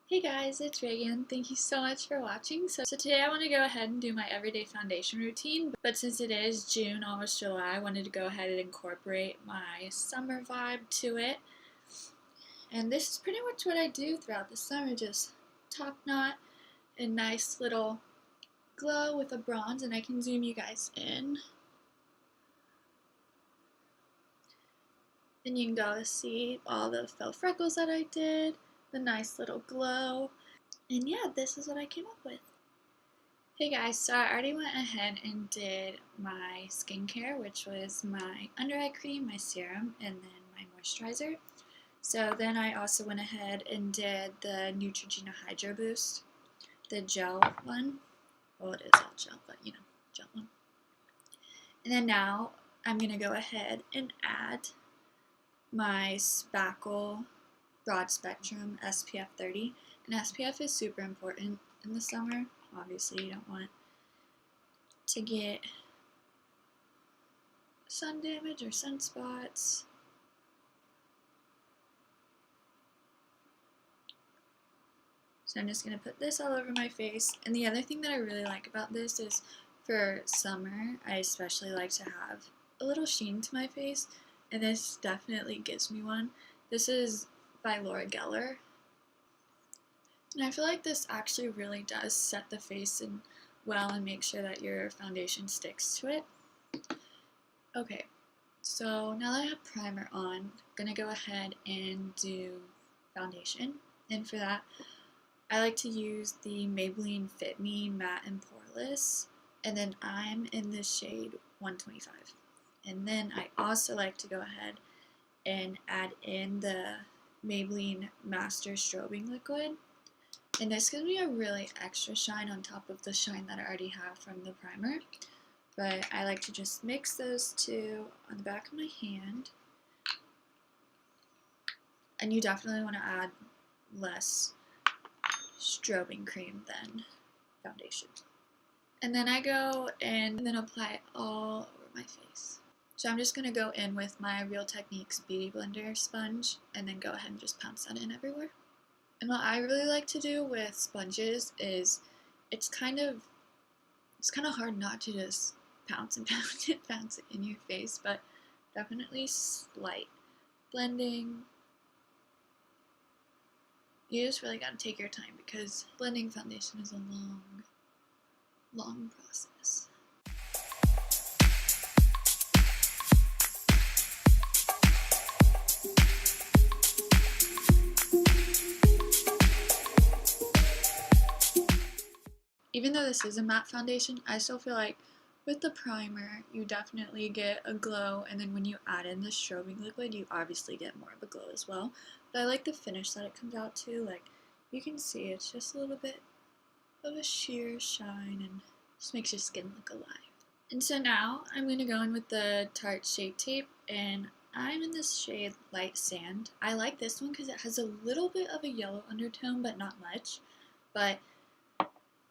Hey guys, it's Reagan. Thank you so much for watching. So today I want to go ahead and do my everyday foundation routine, but since it is June, almost July, I wanted to go ahead and incorporate my summer vibe to it. And this is pretty much what I do throughout the summer, just top knot, a nice little glow with a bronze, and I can zoom you guys in. And you can go see all the faux freckles that I did, the nice little glow. And yeah, this is what I came up with. Hey guys, so I already went ahead and did my skincare, which was my under eye cream, my serum, and then my moisturizer. So then I also went ahead and did the Neutrogena Hydro Boost, the gel one. Well, it is all gel, but you know, gel one. And then now I'm going to go ahead and add my Spackle Broad Spectrum SPF 30. And SPF is super important in the summer. Obviously, you don't want to get sun damage or sunspots. So I'm just going to put this all over my face. And the other thing that I really like about this is for summer, I especially like to have a little sheen to my face. And this definitely gives me one. This is by Laura Geller. And I feel like this actually really does set the face in well and make sure that your foundation sticks to it. Okay, so now that I have primer on, I'm going to go ahead and do foundation. And for that, I like to use the Maybelline Fit Me Matte and Poreless. And then I'm in the shade 125. And then I also like to go ahead and add in the Maybelline Master Strobing Liquid. And this gives me a really extra shine on top of the shine that I already have from the primer. But I like to just mix those two on the back of my hand. And you definitely want to add less strobing cream than foundation. And then I go and then apply it all over my face. So I'm just going to go in with my Real Techniques Beauty Blender sponge and then go ahead and just pounce that in everywhere. And what I really like to do with sponges is it's kind of hard not to just pounce and pounce it in your face, but definitely slight blending. You just really got to take your time because blending foundation is a long process. Even though this is a matte foundation, I still feel like with the primer, you definitely get a glow, and then when you add in the strobing liquid, you obviously get more of a glow as well. But I like the finish that it comes out to. Like, you can see it's just a little bit of a sheer shine and just makes your skin look alive. And so now I'm going to go in with the Tarte Shape Tape, and I'm in this shade Light Sand. I like this one because it has a little bit of a yellow undertone, but not much. But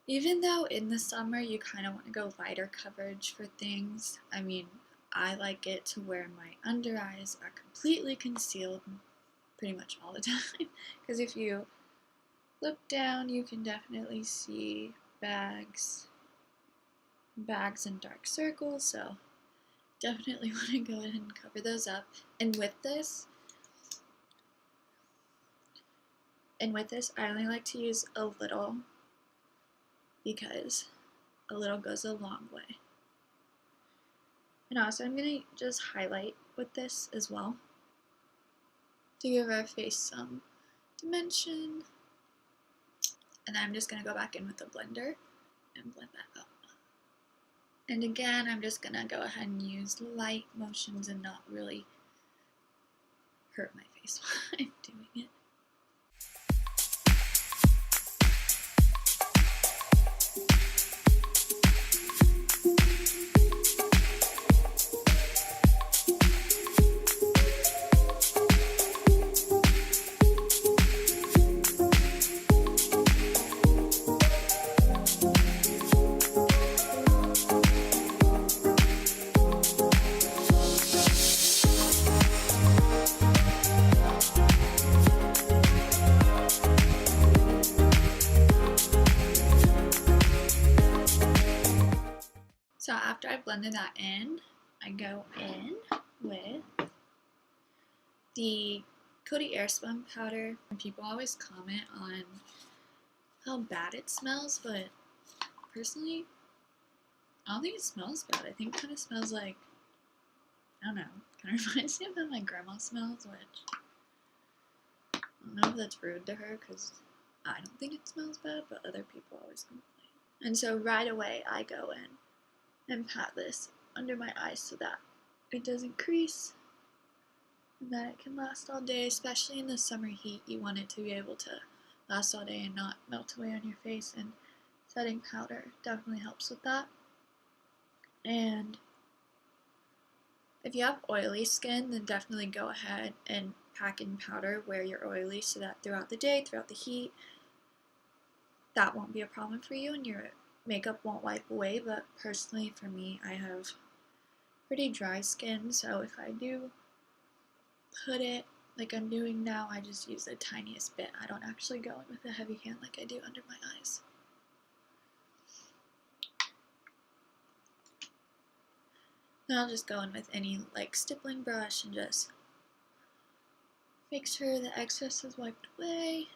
even though in the summer you kind of want to go lighter coverage for things, I mean, I like it to where my under eyes are completely concealed pretty much all the time. Because if you look down, you can definitely see bags and dark circles, so definitely want to go ahead and cover those up. And with this, I only like to use a little, because a little goes a long way. And also I'm going to just highlight with this as well to give our face some dimension. And then I'm just going to go back in with the blender and blend that up. And again, I'm just going to go ahead and use light motions and not really hurt my face while I'm doing it. I've blended that in, I go in with the Coty Airspun powder. And people always comment on how bad it smells, but personally, I don't think it smells bad. I think it kind of smells like, I don't know, kind of reminds me of how my grandma smells, which I don't know if that's rude to her because I don't think it smells bad, but other people always complain. And so right away I go in and pat this under my eyes so that it doesn't crease and that it can last all day, especially in the summer heat. You want it to be able to last all day and not melt away on your face, and setting powder definitely helps with that. And if you have oily skin, then definitely go ahead and pack in powder where you're oily so that throughout the day, throughout the heat, that won't be a problem for you and your makeup won't wipe away. But personally for me, I have pretty dry skin, so if I do put it like I'm doing now, I just use the tiniest bit. I don't actually go in with a heavy hand like I do under my eyes. Then I'll just go in with any like stippling brush and just make sure the excess is wiped away.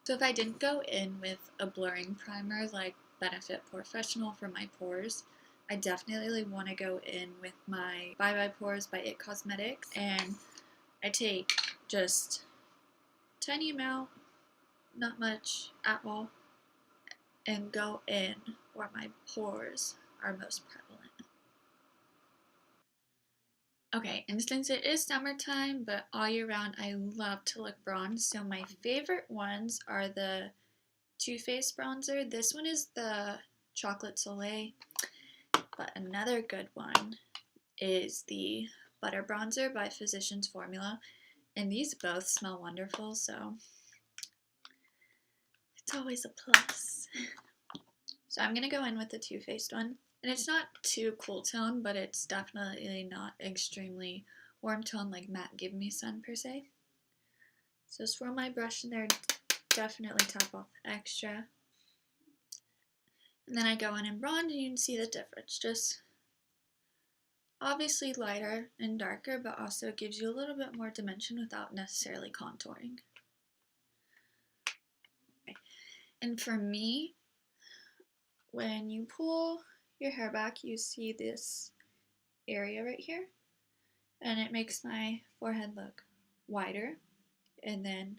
So if I didn't go in with a blurring primer like Benefit Professional for my pores, I definitely want to go in with my Bye Bye Pores by IT Cosmetics, and I take just a tiny amount, not much at all, and go in where my pores are most prevalent. Okay, and since it is summertime, but all year round I love to look bronze, so my favorite ones are the Too Faced bronzer. This one is the Chocolate Soleil, but another good one is the Butter Bronzer by Physicians Formula, and these both smell wonderful, so it's always a plus. So I'm going to go in with the Too Faced one. And it's not too cool tone, but it's definitely not extremely warm tone like Matte Give Me Sun per se. So swirl my brush in there, definitely top off the extra. And then I go in and bronze, and you can see the difference. Just obviously lighter and darker, but also gives you a little bit more dimension without necessarily contouring. Okay. And for me, when you pull your hair back, you see this area right here, and it makes my forehead look wider and then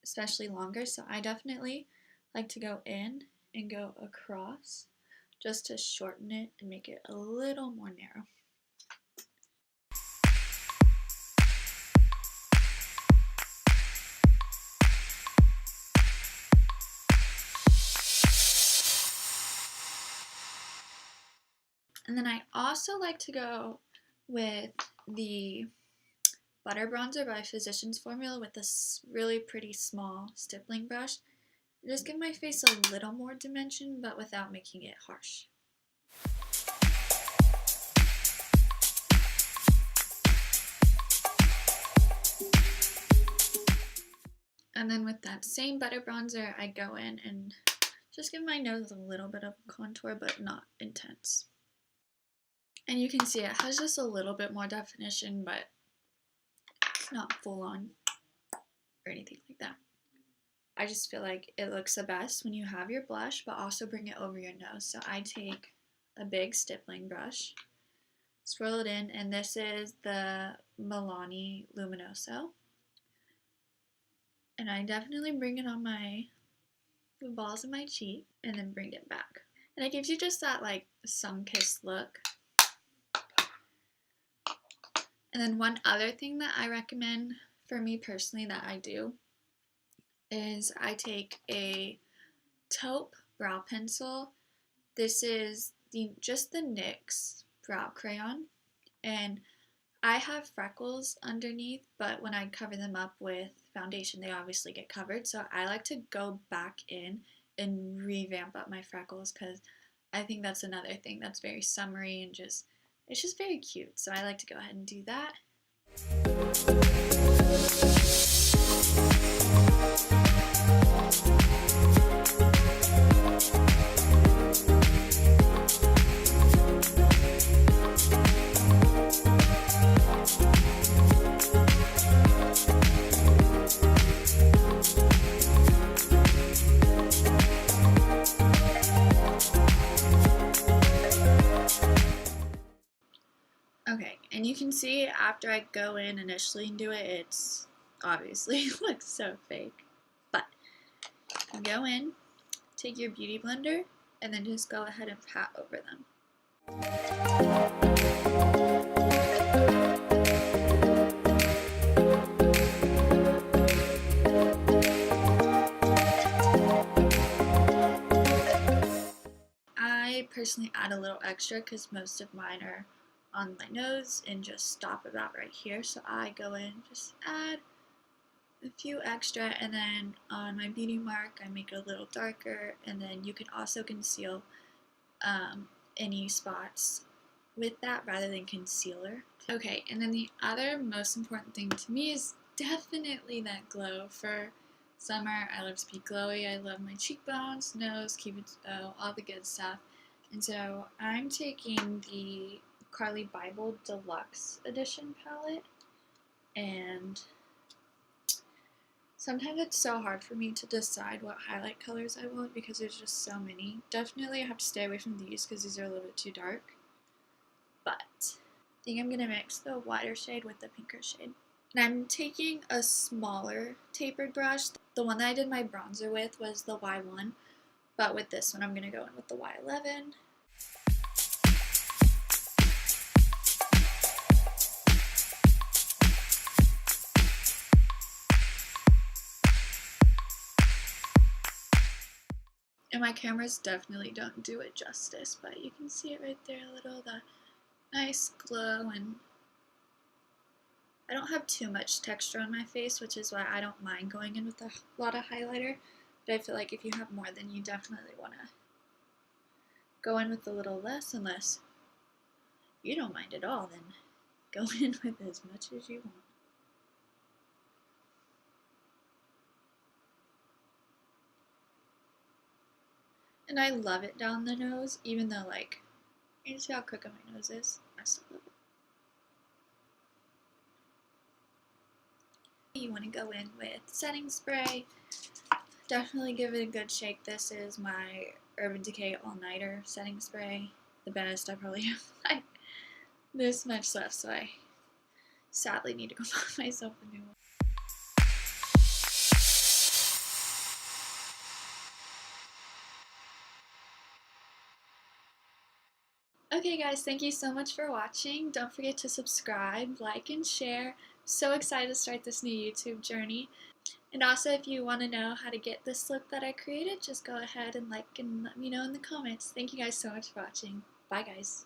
especially longer. So I definitely like to go in and go across just to shorten it and make it a little more narrow. And then I also like to go with the Butter Bronzer by Physicians Formula with this really pretty small stippling brush. Just give my face a little more dimension, but without making it harsh. And then with that same Butter Bronzer, I go in and just give my nose a little bit of contour, but not intense. And you can see it has just a little bit more definition, but it's not full on or anything like that. I just feel like it looks the best when you have your blush, but also bring it over your nose. So I take a big stippling brush, swirl it in, and this is the Milani Luminoso. And I definitely bring it on the balls of my cheek and then bring it back. And it gives you just that like sun-kissed look. And then one other thing that I recommend for me personally that I do is I take a taupe brow pencil. This is just the NYX brow crayon, and I have freckles underneath, but when I cover them up with foundation, they obviously get covered. So I like to go back in and revamp up my freckles because I think that's another thing that's very summery and it's just very cute. So I like to go ahead and do that. after I go in initially and do it, it's obviously looks so fake. But go in, take your beauty blender, and then just go ahead and pat over them. I personally add a little extra because most of mine are on my nose and just stop about right here. So I go in, just add a few extra, and then on my beauty mark I make it a little darker, and then you can also conceal any spots with that rather than concealer. Okay, and then the other most important thing to me is definitely that glow. For summer, I love to be glowy. I love my cheekbones, nose, cupid's bow, all the good stuff. And so I'm taking the Carly Bible Deluxe Edition palette, and sometimes it's so hard for me to decide what highlight colors I want because there's just so many. Definitely I have to stay away from these because these are a little bit too dark. But I think I'm going to mix the whiter shade with the pinker shade. And I'm taking a smaller tapered brush. The one that I did my bronzer with was the Y1, but with this one I'm going to go in with the Y11. And my cameras definitely don't do it justice, but you can see it right there a little, the nice glow. And I don't have too much texture on my face, which is why I don't mind going in with a lot of highlighter, but I feel like if you have more, then you definitely want to go in with a little less, unless you don't mind at all, then go in with as much as you want. And I love it down the nose, even though, like, you can see how crooked my nose is. I still love it. You want to go in with setting spray. Definitely give it a good shake. This is my Urban Decay All Nighter setting spray. The best. I probably have like this much left, so I sadly need to go buy myself a new one. Okay guys, thank you so much for watching. Don't forget to subscribe, like, and share. So excited to start this new YouTube journey. And also, if you want to know how to get this look that I created, just go ahead and like and let me know in the comments. Thank you guys so much for watching. Bye guys.